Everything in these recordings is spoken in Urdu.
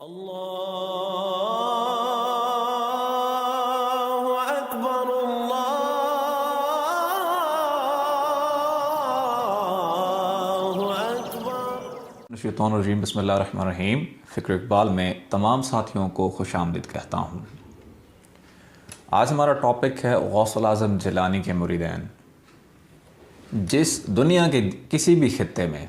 اللہ اکبر اللہ اکبر۔ شیطان الرجیم، بسم اللہ الرحمن الرحیم۔ فکر اقبال میں تمام ساتھیوں کو خوش آمدید کہتا ہوں۔ آج ہمارا ٹاپک ہے غوث الاعظم جیلانی کے مریدین۔ جس دنیا کے کسی بھی خطے میں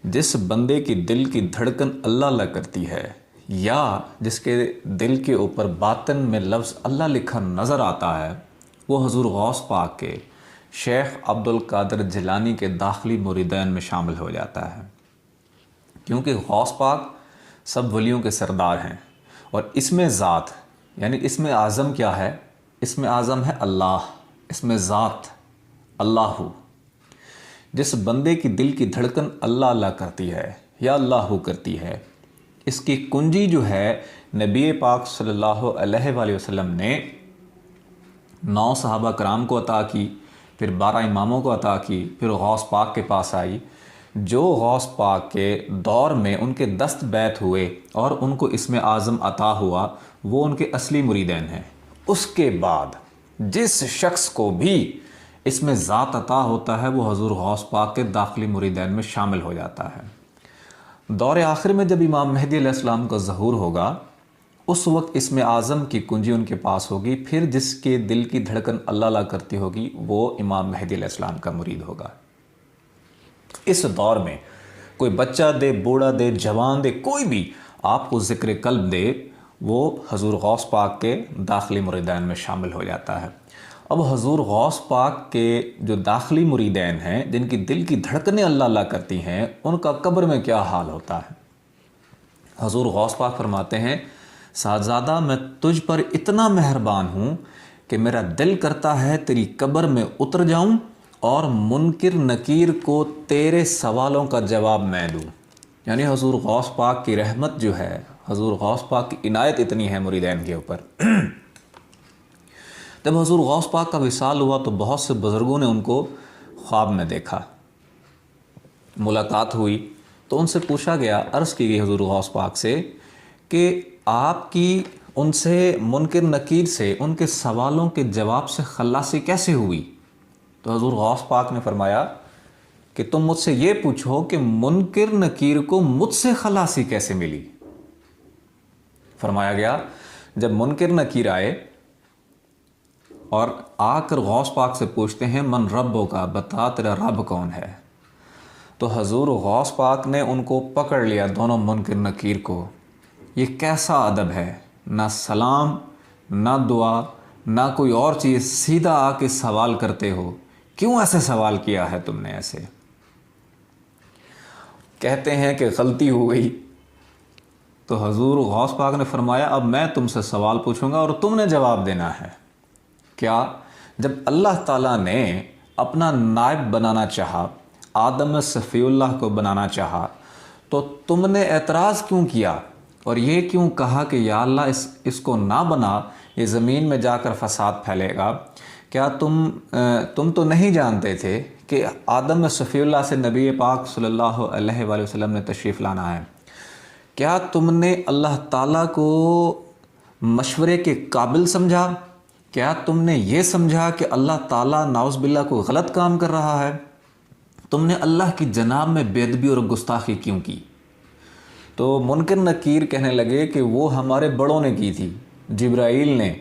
جس بندے کی دل کی دھڑکن اللہ اللہ کرتی ہے، یا جس کے دل کے اوپر باطن میں لفظ اللہ لکھا نظر آتا ہے، وہ حضور غوث پاک کے شیخ عبدالقادر جیلانی کے داخلی مریدین میں شامل ہو جاتا ہے، کیونکہ غوث پاک سب ولیوں کے سردار ہیں، اور اسم ذات یعنی اسم اعظم کیا ہے؟ اسم اعظم ہے اللہ، اسم ذات اللہ۔ جس بندے کی دل کی دھڑکن اللہ اللہ کرتی ہے یا اللہ کرتی ہے، اس کی کنجی جو ہے نبی پاک صلی اللہ علیہ وآلہ وسلم نے 9 صحابہ کرام کو عطا کی، پھر 12 اماموں کو عطا کی، پھر غوث پاک کے پاس آئی۔ جو غوث پاک کے دور میں ان کے دست بیت ہوئے اور ان کو اسم اعظم عطا ہوا، وہ ان کے اصلی مریدین ہیں۔ اس کے بعد جس شخص کو بھی اسم ذات عطا ہوتا ہے، وہ حضور غوث پاک کے داخلی مریدین میں شامل ہو جاتا ہے۔ دور آخر میں جب امام مہدی علیہ السلام کا ظہور ہوگا، اس وقت اسم اعظم کی کنجی ان کے پاس ہوگی، پھر جس کے دل کی دھڑکن اللہ اللہ کرتی ہوگی، وہ امام مہدی علیہ السلام کا مرید ہوگا۔ اس دور میں کوئی بچہ دے، بوڑھا دے، جوان دے، کوئی بھی آپ کو ذکر قلب دے، وہ حضور غوث پاک کے داخلی مریدین میں شامل ہو جاتا ہے۔ اب حضور غوث پاک کے جو داخلی مریدین ہیں، جن کی دل کی دھڑکنیں اللہ اللہ کرتی ہیں، ان کا قبر میں کیا حال ہوتا ہے؟ حضور غوث پاک فرماتے ہیں، صاحبزادہ میں تجھ پر اتنا مہربان ہوں کہ میرا دل کرتا ہے تیری قبر میں اتر جاؤں اور منکر نکیر کو تیرے سوالوں کا جواب میں دوں۔ یعنی حضور غوث پاک کی رحمت جو ہے، حضور غوث پاک کی عنایت اتنی ہے مریدین کے اوپر۔ جب حضور غوث پاک کا وصال ہوا تو بہت سے بزرگوں نے ان کو خواب میں دیکھا، ملاقات ہوئی، تو ان سے پوچھا گیا، عرض کی گئی حضور غوث پاک سے کہ آپ کی ان سے منکر نکیر سے ان کے سوالوں کے جواب سے خلاصی کیسے ہوئی؟ تو حضور غوث پاک نے فرمایا کہ تم مجھ سے یہ پوچھو کہ منکر نکیر کو مجھ سے خلاصی کیسے ملی؟ فرمایا گیا، جب منکر نکیر آئے اور آ کر غوث پاک سے پوچھتے ہیں، من ربوں کا، بتا تیرا رب کون ہے؟ تو حضور غوث پاک نے ان کو پکڑ لیا، دونوں منکر نکیر کو۔ یہ کیسا ادب ہے؟ نہ سلام، نہ دعا، نہ کوئی اور چیز، سیدھا آ کے سوال کرتے ہو، کیوں ایسے سوال کیا ہے تم نے؟ ایسے کہتے ہیں کہ غلطی ہو گئی۔ تو حضور غوث پاک نے فرمایا، اب میں تم سے سوال پوچھوں گا اور تم نے جواب دینا ہے۔ کیا؟ جب اللہ تعالیٰ نے اپنا نائب بنانا چاہا، آدم صفی اللہ کو بنانا چاہا، تو تم نے اعتراض کیوں کیا اور یہ کیوں کہا کہ یا اللہ اس کو نہ بنا، یہ زمین میں جا کر فساد پھیلے گا؟ کیا تم تو نہیں جانتے تھے کہ آدم صفی اللہ سے نبی پاک صلی اللہ علیہ وآلہ وسلم نے تشریف لانا ہے؟ کیا تم نے اللہ تعالیٰ کو مشورے کے قابل سمجھا؟ کیا تم نے یہ سمجھا کہ اللہ تعالیٰ نعوذ باللہ کو غلط کام کر رہا ہے؟ تم نے اللہ کی جناب میں بے ادبی اور گستاخی کیوں کی؟ تو منکر نکیر کہنے لگے کہ وہ ہمارے بڑوں نے کی تھی، جبرائیل نے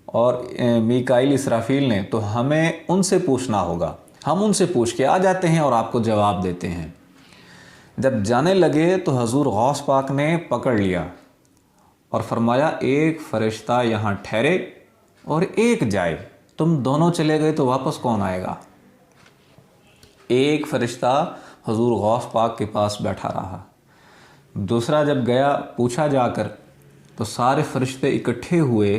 اور میکائیل اسرافیل نے، تو ہمیں ان سے پوچھنا ہوگا، ہم ان سے پوچھ کے آ جاتے ہیں اور آپ کو جواب دیتے ہیں۔ جب جانے لگے تو حضور غوث پاک نے پکڑ لیا اور فرمایا، ایک فرشتہ یہاں ٹھہرے اور ایک جائے، تم دونوں چلے گئے تو واپس کون آئے گا؟ ایک فرشتہ حضور غوث پاک کے پاس بیٹھا رہا، دوسرا جب گیا پوچھا جا کر تو سارے فرشتے اکٹھے ہوئے،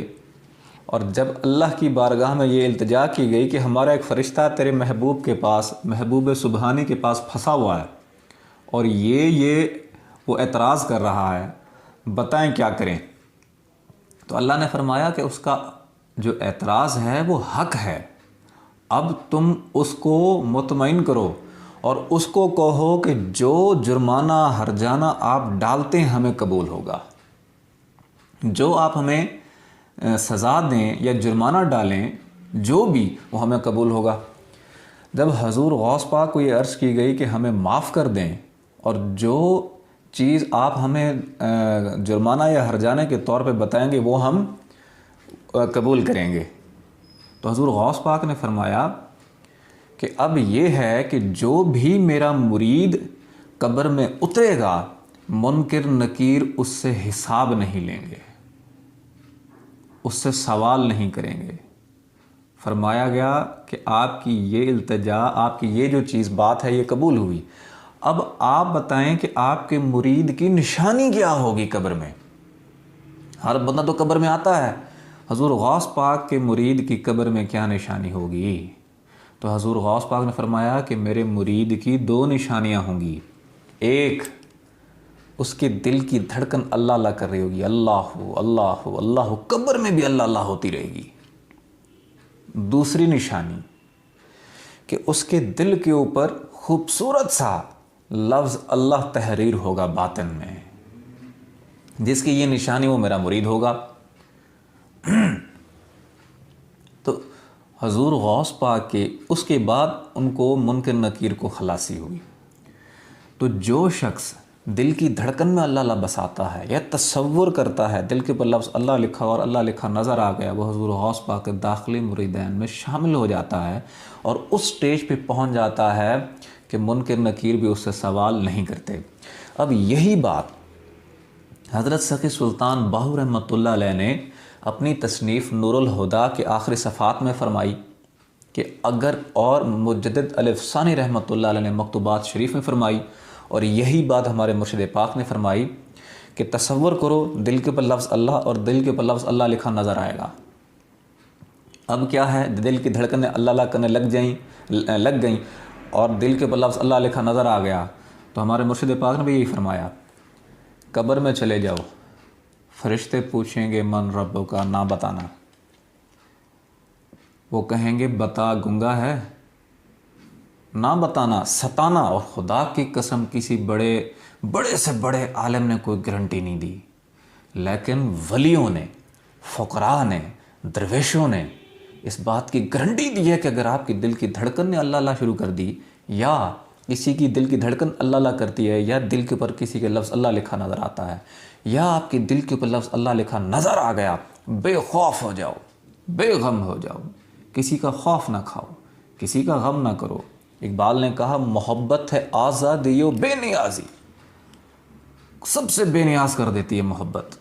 اور جب اللہ کی بارگاہ میں یہ التجا کی گئی کہ ہمارا ایک فرشتہ تیرے محبوب کے پاس، محبوب سبحانی کے پاس پھنسا ہوا ہے اور یہ وہ اعتراض کر رہا ہے، بتائیں کیا کریں؟ تو اللہ نے فرمایا کہ اس کا جو اعتراض ہے وہ حق ہے، اب تم اس کو مطمئن کرو اور اس کو کہو کہ جو جرمانہ ہرجانہ آپ ڈالتے ہیں ہمیں قبول ہوگا۔ جو آپ ہمیں سزا دیں یا جرمانہ ڈالیں جو بھی وہ ہمیں قبول ہوگا۔ جب حضور غوث پاک کو یہ عرض کی گئی کہ ہمیں معاف کر دیں اور جو چیز آپ ہمیں جرمانہ یا ہرجانے کے طور پہ بتائیں گے وہ ہم قبول کریں گے، تو حضور غوث پاک نے فرمایا کہ اب یہ ہے کہ جو بھی میرا مرید قبر میں اترے گا منکر نکیر اس سے حساب نہیں لیں گے، اس سے سوال نہیں کریں گے۔ فرمایا گیا کہ آپ کی یہ التجا، آپ کی یہ جو چیز بات ہے یہ قبول ہوئی، اب آپ بتائیں کہ آپ کے مرید کی نشانی کیا ہوگی قبر میں۔ ہر بندہ تو قبر میں آتا ہے، حضور غوث پاک کے مرید کی قبر میں کیا نشانی ہوگی؟ تو حضور غوث پاک نے فرمایا کہ میرے مرید کی 2 نشانیاں ہوں گی۔ ایک، اس کے دل کی دھڑکن اللہ اللہ کر رہی ہوگی، اللہ اللہ اللہ، قبر میں بھی اللہ اللہ ہوتی رہے گی۔ دوسری نشانی کہ اس کے دل کے اوپر خوبصورت سا لفظ اللہ تحریر ہوگا باطن میں، جس کی یہ نشانی وہ میرا مرید ہوگا۔ تو حضور غوث پاک کے اس کے بعد ان کو منکر نکیر کو خلاصی ہوئی۔ تو جو شخص دل کی دھڑکن میں اللہ اللہ بساتا ہے یا تصور کرتا ہے، دل کے پر لفظ اللہ لکھا اور اللہ لکھا نظر آ گیا، وہ حضور غوث پاک کے داخلی مریدین میں شامل ہو جاتا ہے اور اس سٹیج پہ پہنچ جاتا ہے کہ منکر نکیر بھی اس سے سوال نہیں کرتے۔ اب یہی بات حضرت سخی سلطان باہو رحمۃ اللہ علیہ نے اپنی تصنیف نور الہدا کے آخری صفحات میں فرمائی کہ اگر، اور مجدد الف ثانی رحمۃ اللہ علیہ نے مکتوبات شریف میں فرمائی، اور یہی بات ہمارے مرشد پاک نے فرمائی کہ تصور کرو دل کے پر لفظ اللہ اور دل کے پر لفظ اللہ لکھا نظر آئے گا۔ اب کیا ہے، دل کی دھڑکنیں اللہ اللہ کرنے لگ گئیں اور دل کے پر لفظ اللہ لکھا نظر آ گیا، تو ہمارے مرشد پاک نے بھی یہی فرمایا، قبر میں چلے جاؤ، فرشتے پوچھیں گے من ربوں کا، نہ بتانا، وہ کہیں گے بتا، گنگا ہے، نہ بتانا، ستانا۔ اور خدا کی قسم کسی بڑے سے بڑے عالم نے کوئی گارنٹی نہیں دی، لیکن ولیوں نے، فقراء نے، درویشوں نے اس بات کی گارنٹی دی ہے کہ اگر آپ کی دل کی دھڑکن نے اللہ اللہ شروع کر دی، یا کسی کی دل کی دھڑکن اللہ اللہ کرتی ہے، یا دل کے اوپر کسی کے لفظ اللہ لکھا نظر آتا ہے، یا آپ کی دل کے اوپر لفظ اللہ لکھا نظر آ گیا، بے خوف ہو جاؤ، بے غم ہو جاؤ، کسی کا خوف نہ کھاؤ، کسی کا غم نہ کرو۔ اقبال نے کہا محبت ہے آزادی و بے نیازی، سب سے بے نیاز کر دیتی ہے محبت،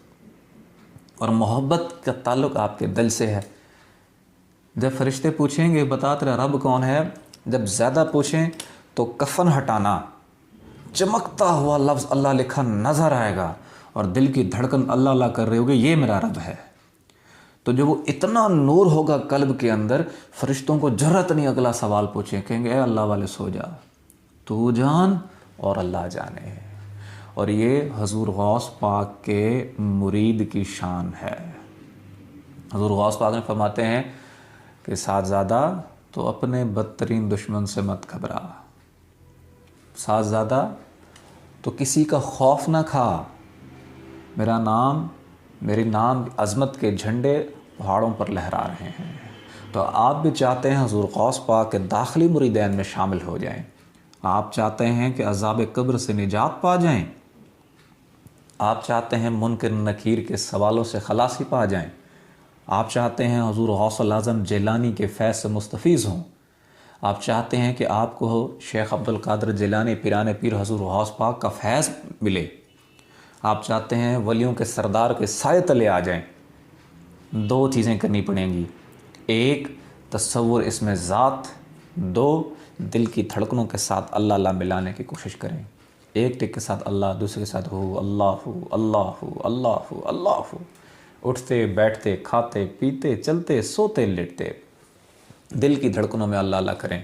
اور محبت کا تعلق آپ کے دل سے ہے۔ جب فرشتے پوچھیں گے بتا تیرا رب کون ہے، جب زیادہ پوچھیں تو کفن ہٹانا، چمکتا ہوا لفظ اللہ لکھا نظر آئے گا اور دل کی دھڑکن اللہ اللہ کر رہے ہوگے، یہ میرا رب ہے۔ تو جب وہ اتنا نور ہوگا قلب کے اندر، فرشتوں کو جرأت نہیں اگلا سوال پوچھیں، کہیں گے اے اللہ والے سو جا، تو جان اور اللہ جانے۔ اور یہ حضور غوث پاک کے مرید کی شان ہے۔ حضور غوث پاک نے فرماتے ہیں کہ صاحبزادہ تو اپنے بدترین دشمن سے مت گھبرا، صاحبزادہ تو کسی کا خوف نہ کھا، میری نام عظمت کے جھنڈے پہاڑوں پر لہرا رہے ہیں۔ تو آپ بھی چاہتے ہیں حضور غوث پاک کے داخلی مریدین میں شامل ہو جائیں، آپ چاہتے ہیں کہ عذاب قبر سے نجات پا جائیں، آپ چاہتے ہیں منکر نکیر کے سوالوں سے خلاصی پا جائیں، آپ چاہتے ہیں حضور غوث الاعظم جیلانی کے فیض سے مستفیض ہوں، آپ چاہتے ہیں کہ آپ کو شیخ عبدالقادر جیلانی پیران پیر حضور غوث پاک کا فیض ملے، آپ چاہتے ہیں ولیوں کے سردار کے سائے تلے آ جائیں، 2 چیزیں کرنی پڑیں گی، ایک تصور اس میں ذات، 2 دل کی دھڑکنوں کے ساتھ اللہ اللہ ملانے کی کوشش کریں، ایک ٹک کے ساتھ اللہ، دوسرے کے ساتھ ہو اللہ ہو اللہ ہو اللہ ہو اللہ ہو، اٹھتے بیٹھتے کھاتے پیتے چلتے سوتے لیٹتے دل کی دھڑکنوں میں اللہ اللہ کریں،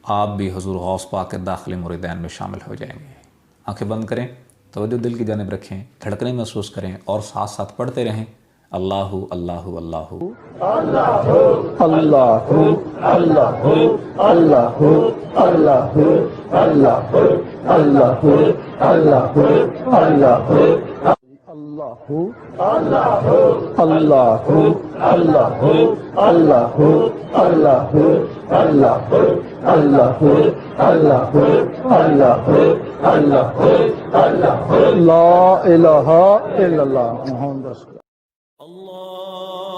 آپ بھی حضور غوث پاک کے داخلی مریدین میں شامل ہو جائیں گے۔ آنکھیں بند کریں، توجہ دل کی جانب رکھیں، دھڑکنیں محسوس کریں اور ساتھ ساتھ پڑھتے رہیں، اللہ اللہ اللہ اللہ اللہ اللہ اللہ اللہ اللہ اللہ اللہ اللہ اللہ اللہ اللہ اللہ اللہ اللہ اللہ اللہ اللہ اللہ اللہ لا الہ الا اللہ محمد رسول اللہ. الله